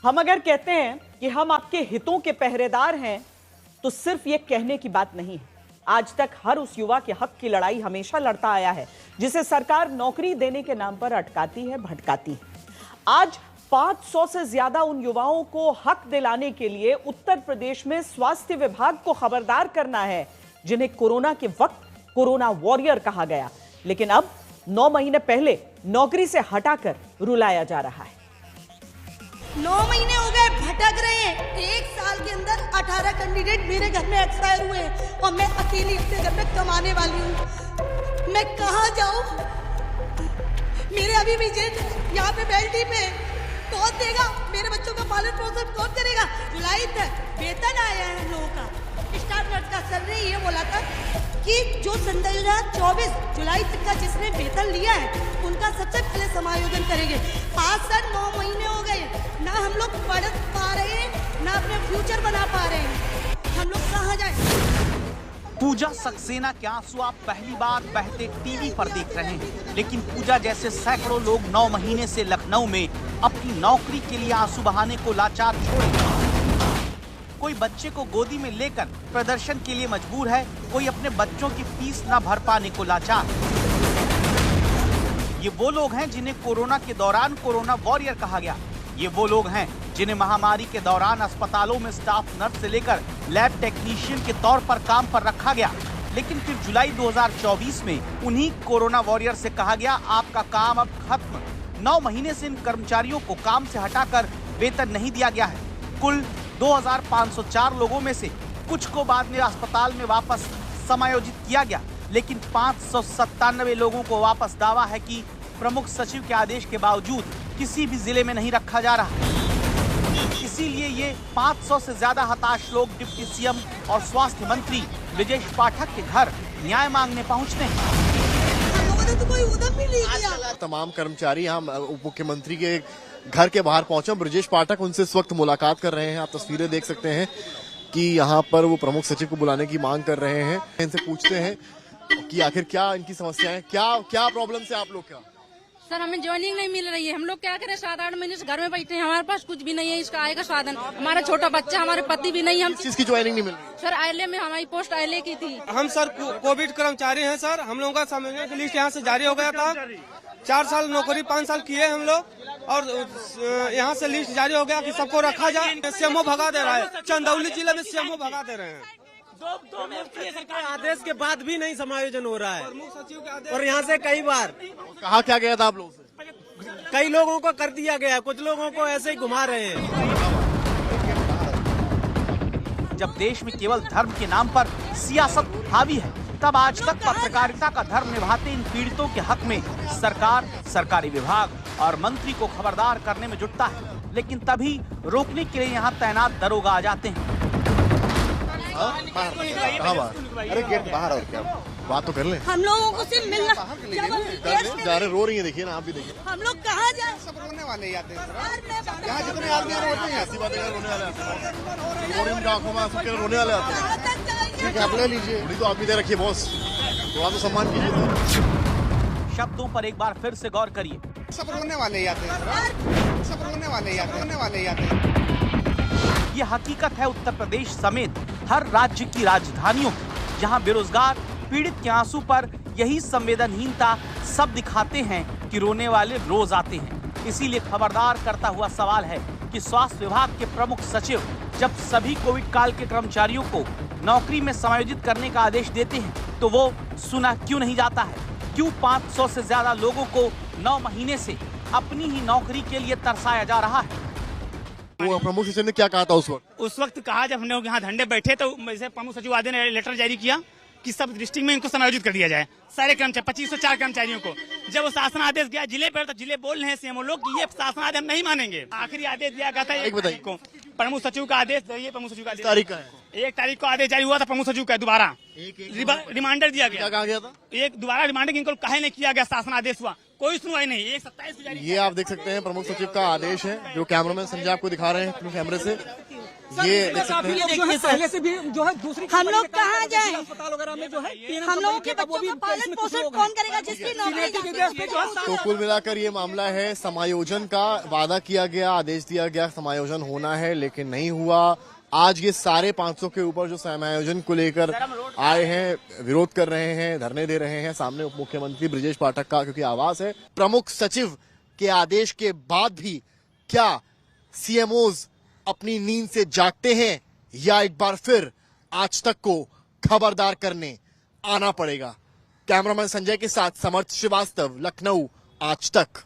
हम अगर कहते हैं कि हम आपके हितों के पहरेदार हैं तो सिर्फ ये कहने की बात नहीं है। आज तक हर उस युवा के हक की लड़ाई हमेशा लड़ता आया है जिसे सरकार नौकरी देने के नाम पर अटकाती है, भटकाती है। आज 500 से ज्यादा उन युवाओं को हक दिलाने के लिए उत्तर प्रदेश में स्वास्थ्य विभाग को खबरदार करना है जिन्हें कोरोना के वक्त कोरोना वॉरियर कहा गया, लेकिन अब 9 महीने पहले नौकरी से हटाकर रुलाया जा रहा है। 9 महीने हो गए भटक रहे हैं। 1 साल के अंदर 18 कैंडिडेट मेरे घर में एक्सपायर हुए हैं और मैं अकेली अपने घर में कमाने वाली हूँ। मैं कहाँ जाऊँ? मेरे अभी भी जेठ यहाँ पे बेल्टी पे कौन देगा? मेरे बच्चों का पालन पोषण कौन करेगा? जुलाई तक वेतन आया है हम लोगों का। स्टाफ नर्स का सर ने ये बोला था कि जो 2024 जुलाई तक का जिसने वेतन लिया है उनका सबसे पहले समायोजन करेंगे। आज सर 9 महीने हो गए, ना हम लोग पढ़ पा रहे हैं, ना अपने फ्यूचर बना पा रहे हैं। हम लोग कहाँ जाए? पूजा सक्सेना के आंसू आप पहली बार बहते टीवी पर देख रहे हैं, लेकिन पूजा जैसे सैकड़ों लोग 9 महीने से लखनऊ में अपनी नौकरी के लिए आंसू बहाने को लाचार छोड़े। कोई बच्चे को गोदी में लेकर प्रदर्शन के लिए मजबूर है, कोई अपने बच्चों की फीस न भर पाने को लाचार। ये वो लोग हैं जिन्हें कोरोना के दौरान कोरोना वॉरियर कहा गया। ये वो लोग हैं जिन्हें महामारी के दौरान अस्पतालों में स्टाफ नर्स से लेकर लैब टेक्नीशियन के तौर पर काम पर रखा गया, लेकिन फिर जुलाई 2024 में उन्हीं कोरोना वॉरियर से कहा गया आपका काम अब खत्म। 9 महीने से इन कर्मचारियों को काम से हटाकर वेतन नहीं दिया गया है। कुल 2504 लोगों में से कुछ को बाद में अस्पताल में वापस समायोजित किया गया, लेकिन 597 लोगों को वापस दावा है कि प्रमुख सचिव के आदेश के बावजूद किसी भी जिले में नहीं रखा जा रहा। इसीलिए ये 500 से ज्यादा हताश लोग डिप्टी सीएम और स्वास्थ्य मंत्री ब्रजेश पाठक के घर न्याय मांगने पहुंचते हैं। तो कोई उद्यम भी नहीं किया। तमाम कर्मचारी यहाँ उप मुख्यमंत्री के घर के बाहर पहुंचे। ब्रजेश पाठक उनसे इस वक्त मुलाकात कर रहे हैं। आप तस्वीरें देख सकते हैं कि यहाँ पर वो प्रमुख सचिव को बुलाने की मांग कर रहे हैं। इनसे पूछते हैं कि आखिर क्या इनकी समस्याएं, क्या प्रॉब्लम है आप लोग का? सर हमें ज्वाइनिंग नहीं मिल रही है। हम लोग क्या करें? 7-8 महीने से घर में बैठे हैं, हमारे पास कुछ भी नहीं है इसका आय का साधन। हमारा छोटा बच्चा, हमारे पति भी नहीं। हम किस चीज की ज्वाइनिंग नहीं मिल रही? सर आईएलए में हमारी पोस्ट आईएलए की थी। हम सर कोविड कर्मचारी हैं सर। हम लोगों का समझने की लिस्ट यहाँ से जारी हो गया था। 4 साल नौकरी 5 साल किए हम लोग और यहाँ से लिस्ट जारी हो गया कि सबको रखा जाए। सीएमओ भगा दे रहा है। चंदौली जिले में सीएमओ भगा दे रहे हैं। सरकार आदेश के बाद भी नहीं समायोजन हो रहा है और यहाँ से कई बार कहा क्या गया था आप लोगों से? कई लोगों को कर दिया गया, कुछ लोगों को ऐसे ही घुमा रहे हैं। जब देश में केवल धर्म के नाम पर सियासत हावी है, तब आज तक पत्रकारिता का धर्म निभाते इन पीड़ितों के हक में सरकार, सरकारी विभाग और मंत्री को खबरदार करने में जुटता है, लेकिन तभी रोकने के लिए यहाँ तैनात दरोगा आ जाते हैं। अरे गेट बाहर और क्या बात तो कर ले। हम लोगों को सिर्फ मिलना जा रहे रो रही है, देखिए ना आप भी देखिए। हम लोग कहाँ जाए? सब रोने वाले ही आते हैं। यहाँ जितने आदमी रोते हैं, ऐसी बात है, रोने वाले आते हैं। और इनकी आंखों में आंसू के रोने वाले आते हैं। ठीक है, आप ले लीजिए। तो आप भी दे रखिए बॉस, थोड़ा तो सम्मान कीजिए। शब्दों पर एक बार फिर से गौर करिए। सब रोने वाले ही आते हैं। सब रोने वाले ही आते हैं। ये हकीकत है उत्तर प्रदेश समेत हर राज्य की राजधानियों की, जहां बेरोजगार पीड़ित के आंसू पर यही संवेदनहीनता सब दिखाते हैं कि रोने वाले रोज आते हैं। इसीलिए खबरदार करता हुआ सवाल है कि स्वास्थ्य विभाग के प्रमुख सचिव जब सभी कोविड काल के कर्मचारियों को नौकरी में समायोजित करने का आदेश देते हैं तो वो सुना क्यों नहीं जाता है? क्यों 500 से ज्यादा लोगों को 9 महीने से अपनी ही नौकरी के लिए तरसाया जा रहा है? वो प्रमुख सचिव ने क्या कहा था उस वक्त? उस वक्त कहा जब हम लोग यहाँ धरने बैठे तो जैसे प्रमुख सचिव आदि ने लेटर जारी किया कि सब डिस्ट्रिक्ट में इनको समायोजित कर दिया जाए, सारे कर्मचारी 2504 कर्मचारियों को। जब वो शासन आदेश गया जिले पर तो जिले बोल रहे हैं सीएमओ लोग कि ये शासन आदेश हम नहीं मानेंगे। आखिरी आदेश दिया गया था 1 तारीख को। प्रमुख सचिव का आदेश, प्रमुख सचिव का आदेश तारीख का है 1 तारीख को आदेश जारी हुआ था। प्रमुख सचिव का दोबारा रिमांडर दिया गया। क्या कहा गया था? एक दोबारा रिमांडर इनको काहे नहीं किया गया? शासन आदेश हुआ, कोई सुनवाई नहीं। 1/27 ये आप देख सकते हैं प्रमुख सचिव का आदेश है, जो कैमरामैन संजय आपको दिखा रहे हैं अपने कैमरे से। ये देख सकते हैं। पहले से भी जो है दूसरी हम लोग कहाँ जाए? अस्पताल वगैरह में जो है हम लोगों के बच्चों का पालन पोषण कौन करेगा जिसकी नौकरी तो कुल मिलाकर ये मामला है, समायोजन का वादा किया गया, आदेश दिया गया, समायोजन होना है लेकिन नहीं हुआ। आज ये सारे 500 के ऊपर जो समायोजन को लेकर आए हैं, विरोध कर रहे हैं, धरने दे रहे हैं। सामने उप मुख्यमंत्री ब्रजेश पाठक का क्योंकि आवास है। प्रमुख सचिव के आदेश के बाद भी क्या सीएमओज अपनी नींद से जागते हैं या एक बार फिर आज तक को खबरदार करने आना पड़ेगा? कैमरामैन संजय के साथ समर्थ श्रीवास्तव, लखनऊ, आज तक।